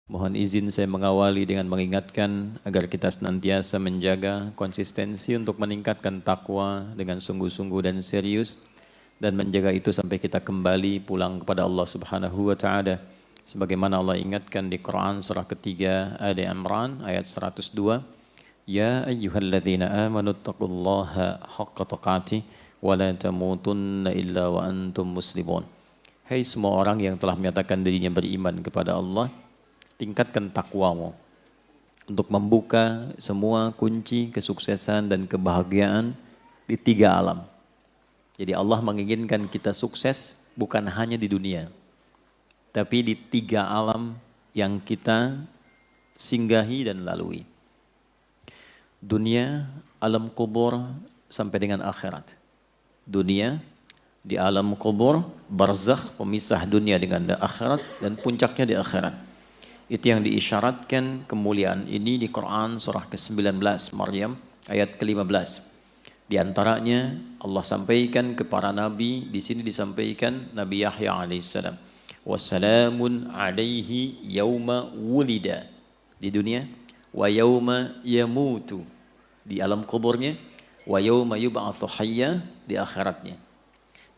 Mohon izin saya mengawali dengan mengingatkan agar kita senantiasa menjaga konsistensi untuk meningkatkan takwa dengan sungguh-sungguh dan serius dan menjaga itu sampai kita kembali pulang kepada Allah Subhanahu wa taala. Sebagaimana Allah ingatkan di Quran surah ketiga Ali Imran ayat 102, Ya ayyuhalladzina amanu taqullaha haqqa tuqatih wa la tamutunna illa wa antum muslimun. Hai semua orang yang telah menyatakan dirinya beriman kepada Allah, tingkatkan takwamu untuk membuka semua kunci kesuksesan dan kebahagiaan di 3 alam. Jadi Allah menginginkan kita sukses bukan hanya di dunia, tapi di 3 alam yang kita singgahi dan lalui. Dunia, alam kubur, sampai dengan akhirat. Dunia, di alam kubur, barzakh, pemisah dunia dengan akhirat, dan puncaknya di akhirat. Itu yang diisyaratkan kemuliaan ini di Quran surah ke-19 Maryam ayat ke-15. Di antaranya Allah sampaikan ke para nabi, di sini disampaikan Nabi Yahya alaihissalam. Wassalamun alaihi yauma wulida di dunia, wa yauma yamutu di alam kuburnya, wa yauma yub'atsu hayya di akhiratnya.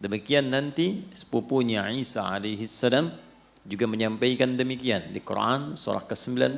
Demikian nanti sepupunya Isa alaihissalam juga menyampaikan demikian di Quran surah ke-19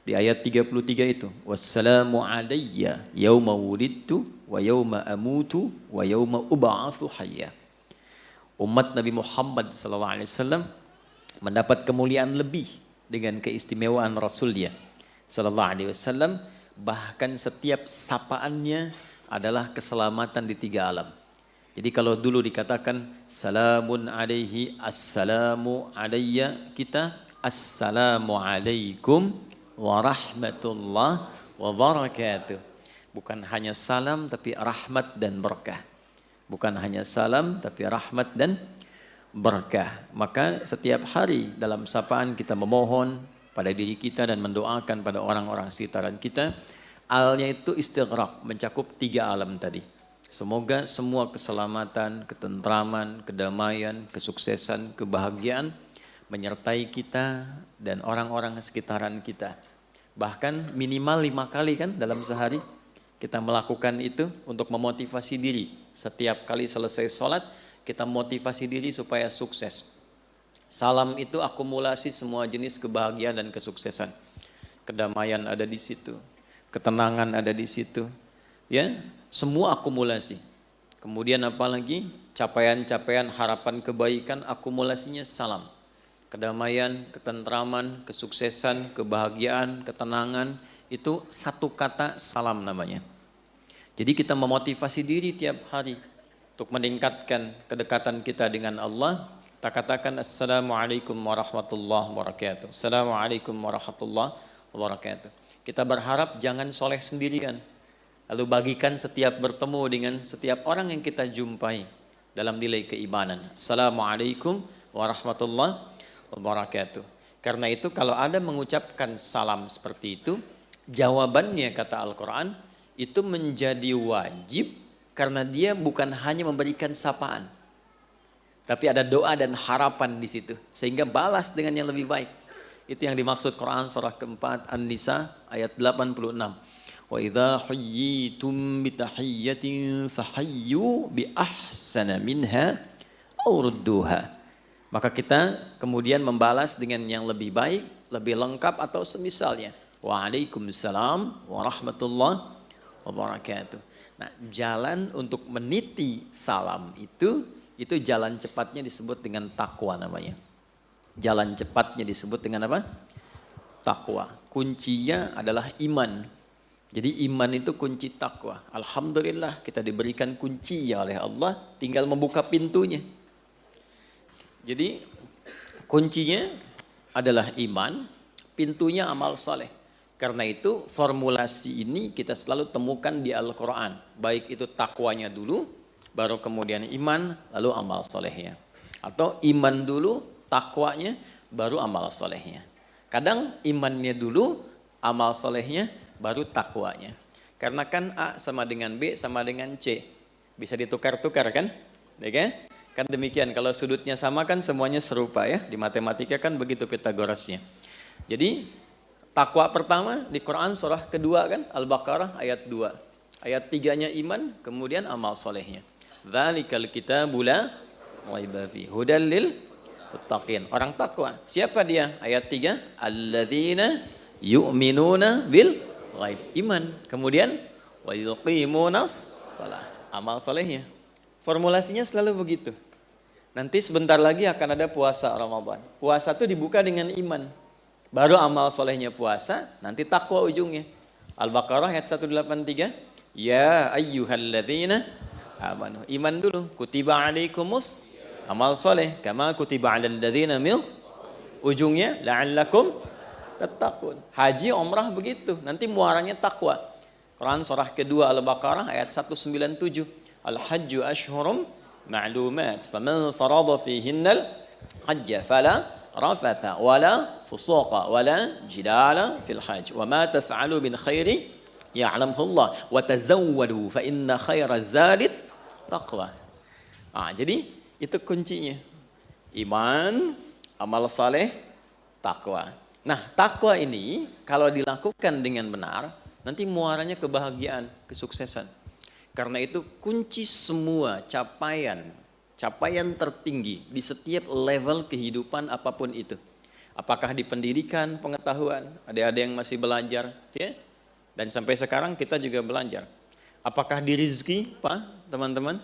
di ayat 33 itu, wassalamu alayya yauma wulidtu wa yauma amutu wa yauma ub'atsu hayya. Umat Nabi Muhammad SAW mendapat kemuliaan lebih dengan keistimewaan Rasulnya SAW, bahkan setiap sapaannya adalah keselamatan di 3 alam. Jadi kalau dulu dikatakan salamun alaihi, assalamu alayya, kita assalamu alaikum warahmatullah wabarakatuh. Bukan hanya salam tapi rahmat dan berkah. Bukan hanya salam tapi rahmat dan berkah. Maka setiap hari dalam sapaan kita memohon pada diri kita dan mendoakan pada orang-orang sekitaran kita. Alnya itu istighraq, mencakup 3 alam tadi. Semoga semua keselamatan, ketentraman, kedamaian, kesuksesan, kebahagiaan menyertai kita dan orang-orang sekitaran kita. Bahkan minimal 5 kali kan dalam sehari kita melakukan itu untuk memotivasi diri. Setiap kali selesai sholat kita motivasi diri supaya sukses. Salam itu akumulasi semua jenis kebahagiaan dan kesuksesan. Kedamaian ada di situ, ketenangan ada di situ. Ya, semua akumulasi. Kemudian apalagi capaian-capaian harapan kebaikan, akumulasinya salam. Kedamaian, ketentraman, kesuksesan, kebahagiaan, ketenangan, itu satu kata salam namanya. Jadi kita memotivasi diri tiap hari untuk meningkatkan kedekatan kita dengan Allah. Kita katakan assalamualaikum warahmatullahi wabarakatuh. Assalamualaikum warahmatullahi wabarakatuh. Kita berharap jangan soleh sendirian. Lalu bagikan setiap bertemu dengan setiap orang yang kita jumpai dalam nilai keimanan. Assalamualaikum warahmatullahi wabarakatuh. Karena itu kalau ada mengucapkan salam seperti itu, jawabannya kata Al-Quran, itu menjadi wajib karena dia bukan hanya memberikan sapaan. Tapi ada doa dan harapan di situ. Sehingga balas dengan yang lebih baik. Itu yang dimaksud Quran surah keempat An-Nisa ayat 86. Wa idza huyyitum bi tahiyyatin fahayyu bi ahsana minha aw rudduha. Maka kita kemudian membalas dengan yang lebih baik, lebih lengkap atau semisalnya. Waalaikumsalam warahmatullahi wabarakatuh. Nah, jalan untuk meniti salam itu jalan cepatnya disebut dengan takwa namanya. Jalan cepatnya disebut dengan apa? Takwa. Kuncinya adalah iman. Jadi iman itu kunci takwa. Alhamdulillah kita diberikan kuncinya oleh Allah, tinggal membuka pintunya. Jadi kuncinya adalah iman, pintunya amal saleh. Karena itu formulasi ini kita selalu temukan di Al-Quran. Baik itu takwanya dulu, baru kemudian iman, lalu amal salehnya. Atau iman dulu, takwanya, baru amal salehnya. Kadang imannya dulu, amal salehnya, baru takwanya. Karena kan A sama dengan B sama dengan C. Bisa ditukar-tukar kan? Ya kan demikian. Kalau sudutnya sama kan semuanya serupa ya. Di matematika kan begitu Pitagorasnya. Jadi takwa pertama di Quran surah kedua kan, Al-Baqarah ayat 2. Ayat 3-nya iman, kemudian amal solehnya. Dzalikal kitabu la raiba fihi hudal lil muttaqin. Orang takwa. Siapa dia? Ayat 3, alladzina yu'minuna bil ghaib. Iman. Kemudian wa yuqimunas shalah. Amal solehnya. Formulasinya selalu begitu. Nanti sebentar lagi akan ada puasa Ramadan. Puasa itu dibuka dengan iman. Baru amal solehnya puasa, nanti takwa ujungnya. Al-Baqarah ayat 183. Ya ayyuhalladzina amanu. Iman dulu. Kutiba alaikumus amal soleh. Kama kutiba alal ladzina min. Ujungnya la'allakum tattaqun. Haji, umrah begitu. Nanti muaranya takwa. Quran surah kedua Al-Baqarah ayat 197. Al-hajju ashhurum ma'lumat. Faman farada fihinnal hajja fala rafatha wala fusuqa wala jidala fil hajj. Wa ma tas'alu min khairi ya'lamhu Allah. Wa tazawwadu fa inna khairaz zadi taqwa. Jadi itu kuncinya. Iman, amal saleh, takwa. Nah, takwa ini kalau dilakukan dengan benar, nanti muaranya kebahagiaan, kesuksesan. Karena itu kunci semua capaian tertinggi di setiap level kehidupan apapun itu. Apakah di pendidikan, pengetahuan, ada yang masih belajar, ya? Dan sampai sekarang kita juga belajar. Apakah di rezeki, Pak, teman-teman?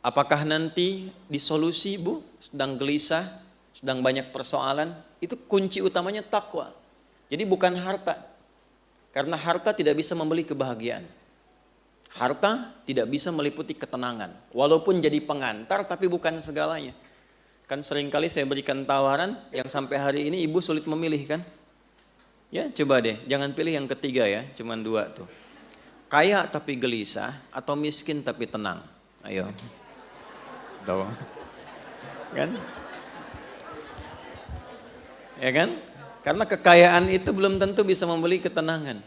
Apakah nanti di solusi, Bu, sedang gelisah, sedang banyak persoalan? Itu kunci utamanya takwa. Jadi bukan harta. Karena harta tidak bisa membeli kebahagiaan. Harta tidak bisa meliputi ketenangan. Walaupun jadi pengantar, tapi bukan segalanya. Kan seringkali saya berikan tawaran yang sampai hari ini ibu sulit memilih kan? Ya coba deh, jangan pilih yang ketiga ya, cuman 2 tuh. Kaya tapi gelisah atau miskin tapi tenang. Ayo. Tahu? Kan? Ya kan? Karena kekayaan itu belum tentu bisa membeli ketenangan.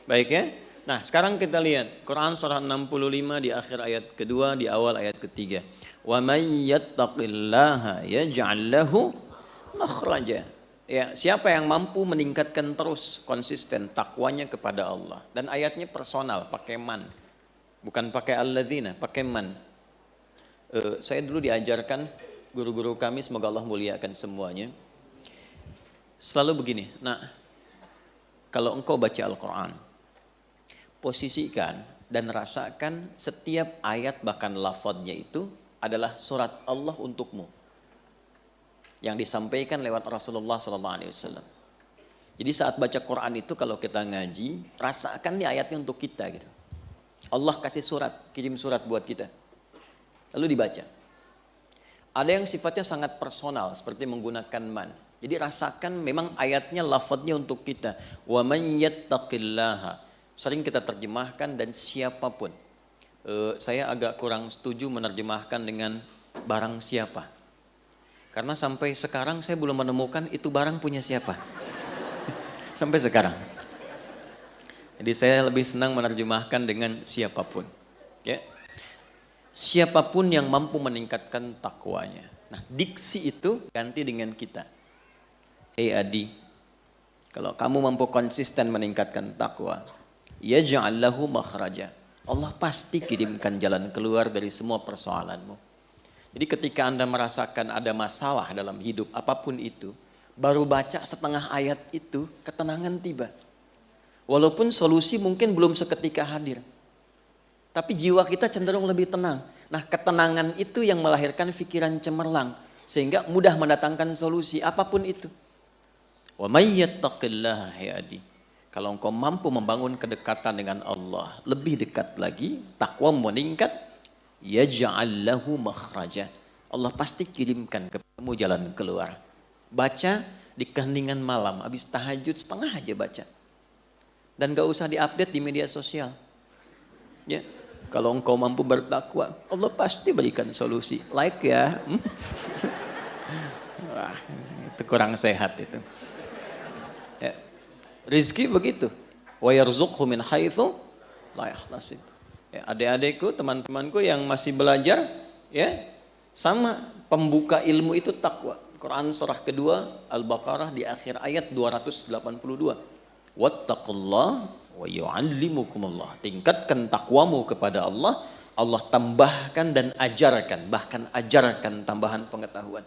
Baik ya? Nah sekarang kita lihat Quran surah 65 di akhir ayat kedua, di awal ayat ketiga. Wa may yattaqillaha yaj'al lahu makhraja. Ya, siapa yang mampu meningkatkan terus konsisten takwanya kepada Allah. Dan ayatnya personal, pakai man. Bukan pakai alladzina, pakai man. Saya dulu diajarkan guru-guru kami, semoga Allah muliakan semuanya. Selalu begini, nah kalau engkau baca Al-Quran, posisikan dan rasakan setiap ayat bahkan lafadznya itu adalah surat Allah untukmu yang disampaikan lewat Rasulullah SAW. Jadi saat baca Quran itu kalau kita ngaji, rasakan nih ayatnya untuk kita gitu. Allah kasih surat, kirim surat buat kita. Lalu dibaca. Ada yang sifatnya sangat personal seperti menggunakan man. Jadi rasakan memang ayatnya lafadznya untuk kita. Wa man yattaqillaha. Sering kita terjemahkan dan siapapun. Saya agak kurang setuju menerjemahkan dengan barang siapa. Karena sampai sekarang saya belum menemukan itu barang punya siapa. Sampai sekarang. Jadi saya lebih senang menerjemahkan dengan siapapun. Ya. Siapapun yang mampu meningkatkan takwanya. Nah, diksi itu ganti dengan kita. Hei Adi, kalau kamu mampu konsisten meningkatkan takwa, yaj'al lahu makhraja. Allah pasti kirimkan jalan keluar dari semua persoalanmu. Jadi ketika Anda merasakan ada masalah dalam hidup apapun itu, baru baca setengah ayat itu, ketenangan tiba. Walaupun solusi mungkin belum seketika hadir. Tapi jiwa kita cenderung lebih tenang. Nah ketenangan itu yang melahirkan pikiran cemerlang. Sehingga mudah mendatangkan solusi apapun itu. Wa may yattaqillaha hiyadi. Kalau engkau mampu membangun kedekatan dengan Allah, lebih dekat lagi, takwa meningkat, yaj'al lahu makhraja. Allah pasti kirimkan kepadamu jalan keluar. Baca di keheningan malam, habis tahajud setengah aja baca. Dan gak usah diupdate di media sosial. Ya, kalau engkau mampu bertakwa, Allah pasti berikan solusi. Like ya. Wah, itu kurang sehat itu. Ya. Rizki begitu. Wa yarzuqhu min haitsu la yahtasib. Ya, adik-adikku, teman-temanku yang masih belajar, ya, sama pembuka ilmu itu takwa. Quran surah kedua Al-Baqarah di akhir ayat 282. Wattaqullah wa yu'allimukumullah. Tingkatkan takwamu kepada Allah, Allah tambahkan dan ajarkan, bahkan ajarkan tambahan pengetahuan.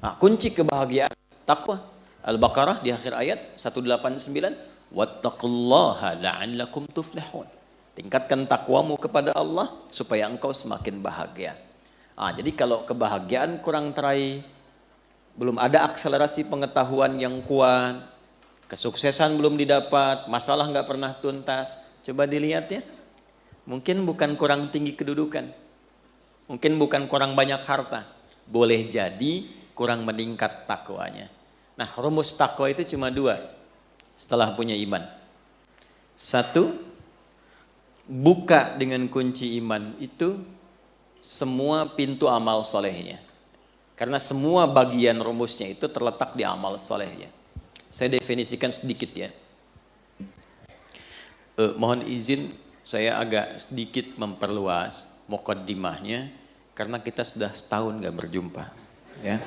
Nah, kunci kebahagiaan takwa. Al-Baqarah di akhir ayat 189, wattaqullaha la'allakum tuflihun. Tingkatkan takwamu kepada Allah supaya engkau semakin bahagia. Jadi kalau kebahagiaan kurang teraih, belum ada akselerasi pengetahuan yang kuat, kesuksesan belum didapat, masalah nggak pernah tuntas, coba dilihat ya. Mungkin bukan kurang tinggi kedudukan, mungkin bukan kurang banyak harta, boleh jadi kurang meningkat takwanya. Nah, rumus takwa itu cuma dua setelah punya iman. Satu, buka dengan kunci iman itu semua pintu amal solehnya. Karena semua bagian rumusnya itu terletak di amal solehnya. Saya definisikan sedikit ya. Mohon izin saya agak sedikit memperluas muqaddimahnya karena kita sudah setahun gak berjumpa ya.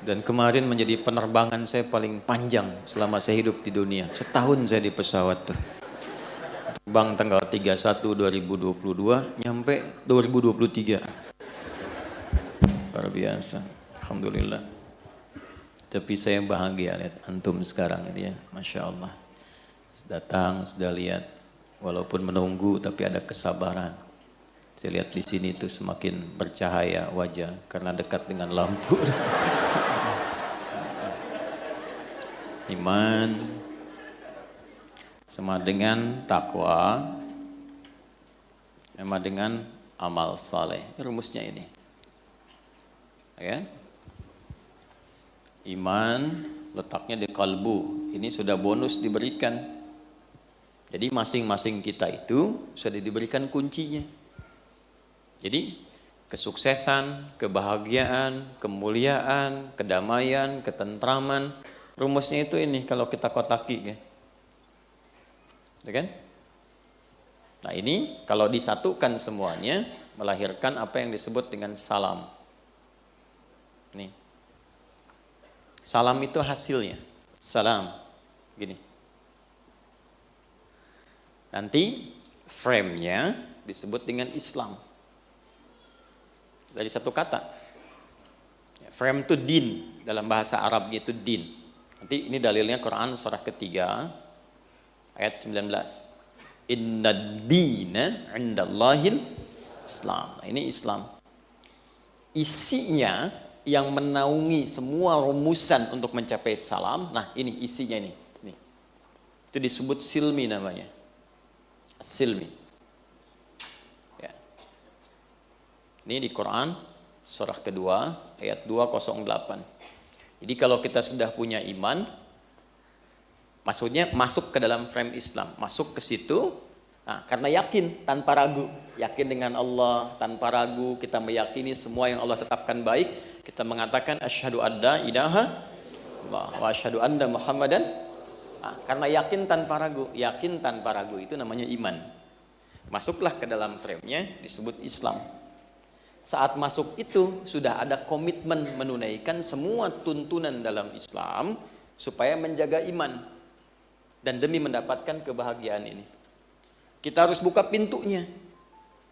Dan kemarin menjadi penerbangan saya paling panjang selama saya hidup di dunia. Setahun saya di pesawat tuh. Terbang tanggal 31 2022 nyampe 2023. Luar biasa. Alhamdulillah. Tapi saya bahagia lihat antum sekarang ini ya, Masya Allah. Datang sudah lihat, walaupun menunggu tapi ada kesabaran. Saya lihat di sini tuh semakin bercahaya wajah karena dekat dengan lampu. Iman sama dengan takwa, sama dengan amal saleh. Ini rumusnya ini. Ya. Iman letaknya di kalbu. Ini sudah bonus diberikan. Jadi masing-masing kita itu sudah diberikan kuncinya. Jadi kesuksesan, kebahagiaan, kemuliaan, kedamaian, ketentraman, rumusnya itu ini kalau kita kotaki ya. Kan? Nah ini kalau disatukan semuanya melahirkan apa yang disebut dengan salam. Nih. Salam itu hasilnya. Salam. Gini. Nanti frame-nya disebut dengan Islam. Dari satu kata. Frame itu din. Dalam bahasa Arabnya itu din. Nanti ini dalilnya Quran surah ketiga ayat 19. Inna dina indallahil Islam. Nah, ini Islam. Isinya yang menaungi semua rumusan untuk mencapai salam. Nah ini isinya ini. Itu disebut silmi namanya. Silmi. Ya. Ini di Quran surah kedua ayat 208. Jadi kalau kita sudah punya iman, maksudnya masuk ke dalam frame Islam, masuk ke situ, nah, karena yakin tanpa ragu, yakin dengan Allah tanpa ragu, kita meyakini semua yang Allah tetapkan baik, kita mengatakan asyhadu alla ilaha illallah wa asyhadu anna Muhammadan. Nah, karena yakin tanpa ragu itu namanya iman. Masuklah ke dalam frame-nya disebut Islam. Saat masuk itu sudah ada komitmen menunaikan semua tuntunan dalam Islam supaya menjaga iman dan demi mendapatkan kebahagiaan ini. Kita harus buka pintunya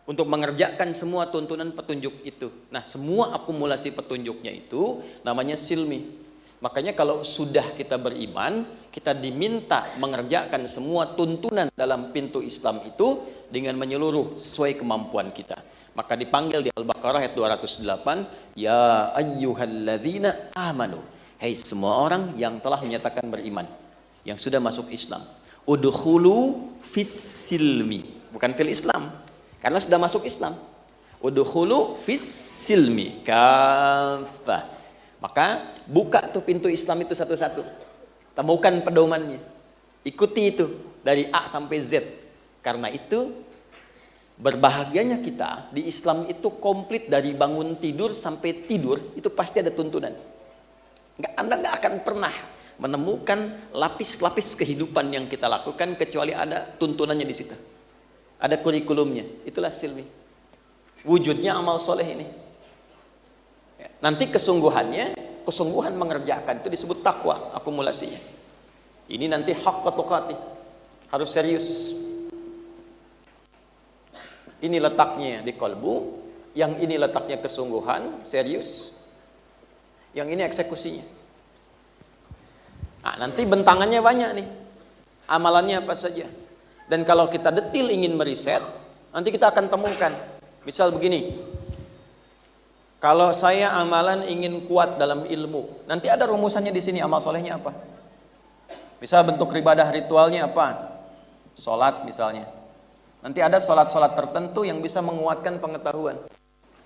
untuk mengerjakan semua tuntunan petunjuk itu. Nah, semua akumulasi petunjuknya itu namanya silmi. Makanya kalau sudah kita beriman, kita diminta mengerjakan semua tuntunan dalam pintu Islam itu dengan menyeluruh sesuai kemampuan kita. Maka dipanggil di Al-Baqarah ayat 208, ya ayyuhalladzina amanu. Hai semua orang yang telah menyatakan beriman, yang sudah masuk Islam. Udkhulu fis silmi, bukan fil Islam, karena sudah masuk Islam. Udkhulu fis silmi kafah. Maka buka tuh pintu Islam itu satu-satu. Temukan pedomannya. Ikuti itu dari A sampai Z. Karena itu berbahagianya kita di Islam itu komplit dari bangun tidur sampai tidur itu pasti ada tuntunan. Anda nggak akan pernah menemukan lapis-lapis kehidupan yang kita lakukan kecuali ada tuntunannya di situ. Ada kurikulumnya. Itulah silmi. Wujudnya amal soleh ini. Ya. Nanti kesungguhan mengerjakan itu disebut takwa, akumulasinya. Ini nanti haqqa tuqatih, harus serius. Ini letaknya di kalbu, yang ini letaknya kesungguhan, serius. Yang ini eksekusinya. Nah, nanti bentangannya banyak nih. Amalannya apa saja. Dan kalau kita detil ingin meriset, nanti kita akan temukan. Misal begini, kalau saya amalan ingin kuat dalam ilmu, nanti ada rumusannya di sini, amal solehnya apa. Misal bentuk ibadah ritualnya apa? Sholat misalnya. Nanti ada sholat-sholat tertentu yang bisa menguatkan pengetahuan.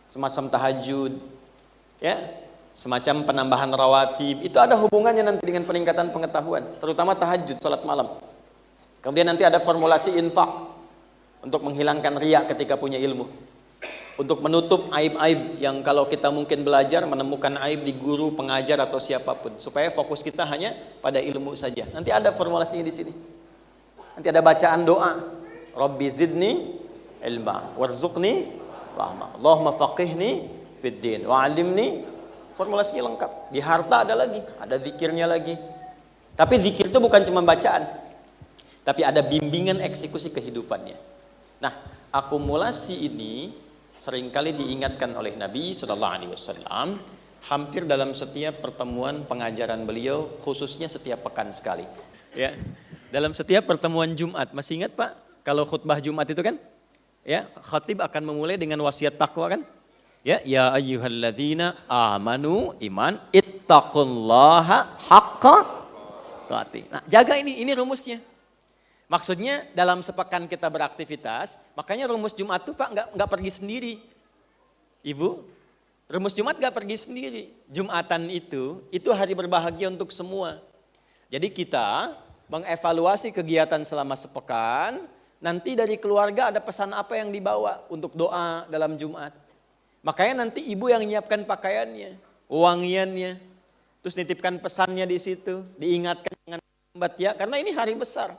Semacam tahajud, ya, semacam penambahan rawatib. Itu ada hubungannya nanti dengan peningkatan pengetahuan, terutama tahajud, sholat malam. Kemudian nanti ada formulasi infak untuk menghilangkan riya ketika punya ilmu, untuk menutup aib-aib yang kalau kita mungkin belajar menemukan aib di guru, pengajar atau siapapun, supaya fokus kita hanya pada ilmu saja. Nanti ada formulasinya di sini. Nanti ada bacaan doa, Rabbi zidni ilma warzuqni rahmah, Allahumma faqihni fid din wa'allimni. Formulasinya lengkap. Di harta ada lagi, ada zikirnya lagi. Tapi zikir itu bukan cuma bacaan, tapi ada bimbingan eksekusi kehidupannya. Nah, akumulasi ini seringkali diingatkan oleh Nabi Sallallahu Alaihi Wasallam hampir dalam setiap pertemuan pengajaran beliau, khususnya setiap pekan sekali. Ya, dalam setiap pertemuan Jumat, masih ingat Pak? Kalau khutbah Jumat itu kan, ya, khatib akan memulai dengan wasiat takwa kan? Ya ayyuhalladzina amanu iman ittaqullaha haqqa tuqatih. Nah, jaga ini rumusnya. Maksudnya dalam sepekan kita beraktivitas, makanya rumus Jumat itu Pak nggak pergi sendiri. Ibu, rumus Jumat nggak pergi sendiri. Jumatan itu hari berbahagia untuk semua. Jadi kita mengevaluasi kegiatan selama sepekan, nanti dari keluarga ada pesan apa yang dibawa untuk doa dalam Jumat. Makanya nanti ibu yang menyiapkan pakaiannya, wangiannya, terus nitipkan pesannya di situ, diingatkan dengan lambat ya, karena ini hari besar.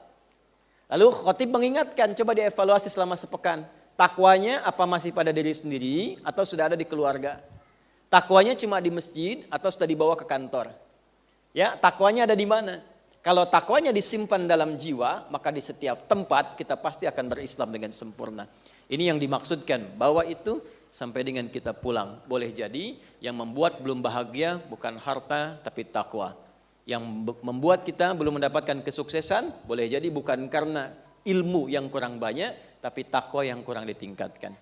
Lalu khatib mengingatkan, coba dievaluasi selama sepekan. Takwanya apa masih pada diri sendiri atau sudah ada di keluarga? Takwanya cuma di masjid atau sudah dibawa ke kantor? Ya, takwanya ada di mana? Kalau takwanya disimpan dalam jiwa, maka di setiap tempat kita pasti akan berislam dengan sempurna. Ini yang dimaksudkan, bahwa itu sampai dengan kita pulang. Boleh jadi yang membuat belum bahagia bukan harta tapi takwa. Yang membuat kita belum mendapatkan kesuksesan boleh jadi bukan karena ilmu yang kurang banyak tapi takwa yang kurang ditingkatkan.